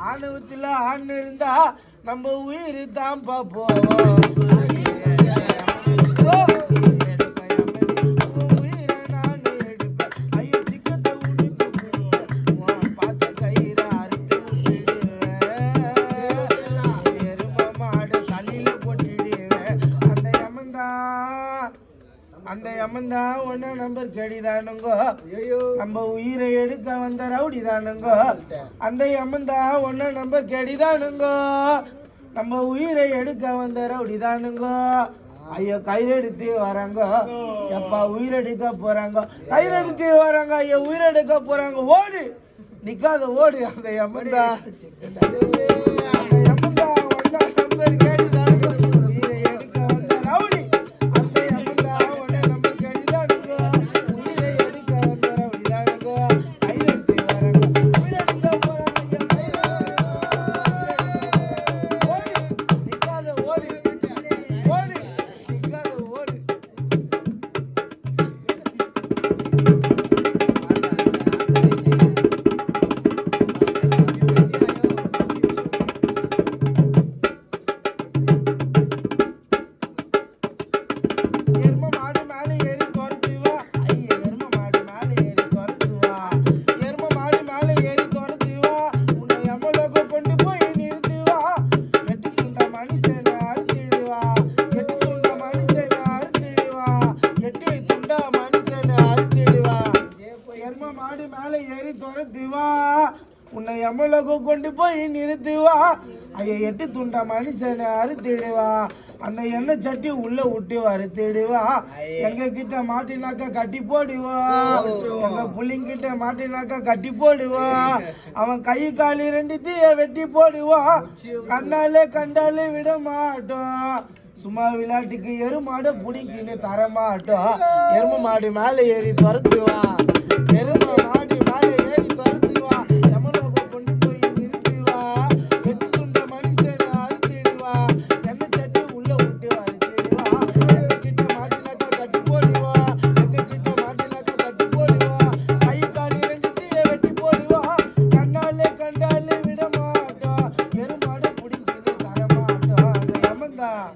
ஆணவத்தில் ஆண் இருந்தா நம்ம உயிர் தான் பார்ப்போம். அந்த யமன் தான் ஒன்னா நம்பர் கேடிதானுங்கோ, நம்ம உயிரை எடுக்க வந்த ரவுடி தானுங்கோ. அந்த யமன் தான் ஒன்னா நம்பர் கேடிதானுங்கோ, நம்ம உயிரை எடுக்க வந்த ரவுடி தானுங்கோ. ஐயோ கயிறெடுத்து வராங்க, எப்பா உயிரெடுக்க போறாங்க, கயிறெடுத்து வராங்க, ஐயோ உயிரெடுக்க போறாங்க. ஓடு நிக்காத ஓடு. அந்த யமன் தான் உன்னை எம்மளகு கொண்டு போய் நிறுத்துவா. ஐயா எட்டு துண்டா மனுஷனை அறுத்திடுவா. அந்த எண்ணெய் சட்டி உள்ள விட்டு வறுத்திடுவா. எங்க கிட்ட மாட்டினாக்கா கட்டி போடுவா, எங்க புள்ளிங்கிட்ட மாட்டினாக்கா கட்டி போடுவா. அவன் கை காலி ரெண்டுத்தைய வெட்டி போடுவா. கண்ணாலே கண்டாலே விட மாட்டோம். சும்மா விளையாட்டுக்கு எருமாடு பிடிக்கின்னு தரமாட்டோம். எரும மாடு மேலே ஏறி துரத்துவா. எரும மாடு மேலே ஏறி துரத்துவா. எமலோக கொண்டு போய் நிறுத்துவா. எட்டு துண்ட மனுஷனை அறுத்திடுவா. எண்ணெய் சட்டி உள்ள விட்டு அறுத்திடுவா. எங்க கிட்ட மாட்டினாக்கா கட்டி போடுவா. எங்க கிட்ட மாட்டினாக்கா கட்டி போடுவா. கை காலி ரெண்டுத்தைய வெட்டி போடுவா. கண்ணாலே கண்டாலே விட மாட்டோம். எருமாடு பிடிக்கின்னு தரமாட்டோம். அந்த யமன்தான்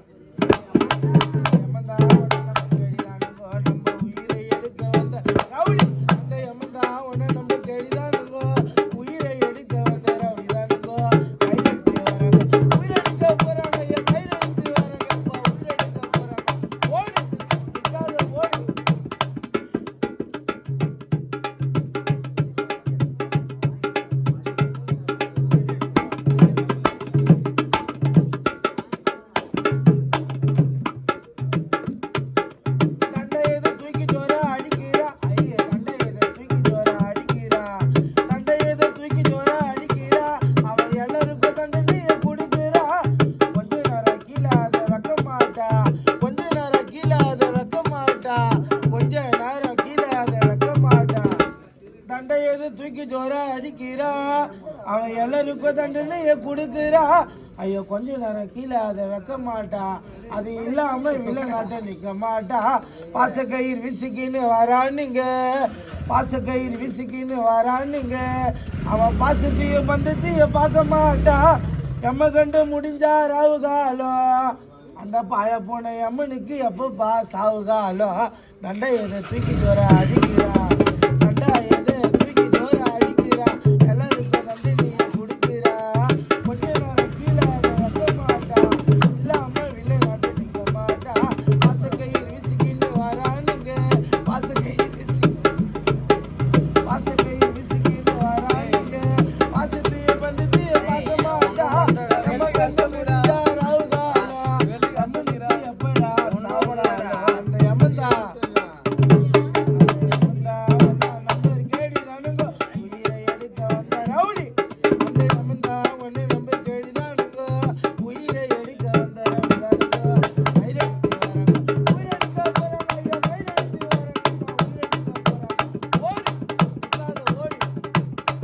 தூக்கி ஜோர அடிக்கிறா. அவன் எல்லாருக்கும் தண்டனையை கொடுக்குறா. ஐயோ கொஞ்ச நேரம் கீழே அதை வைக்க மாட்டா. அது இல்லாம வில்ல நாட்டை நிக்க மாட்டா. பாசக்கயிறு விசுக்கின்னு வரானுங்க, பாசக்கயிறு விசுக்கின்னு வரானுங்க. அவன் பாசத்தையும் பந்தத்தையும் பார்க்க மாட்டா. எம்ம கண்டு முடிஞ்சா ராவு காலம். அந்த பழைய போன எம்மனுக்கு எப்பப்பா சாவு காலம். தண்டை எதை தூக்கி ஜோர அடிக்க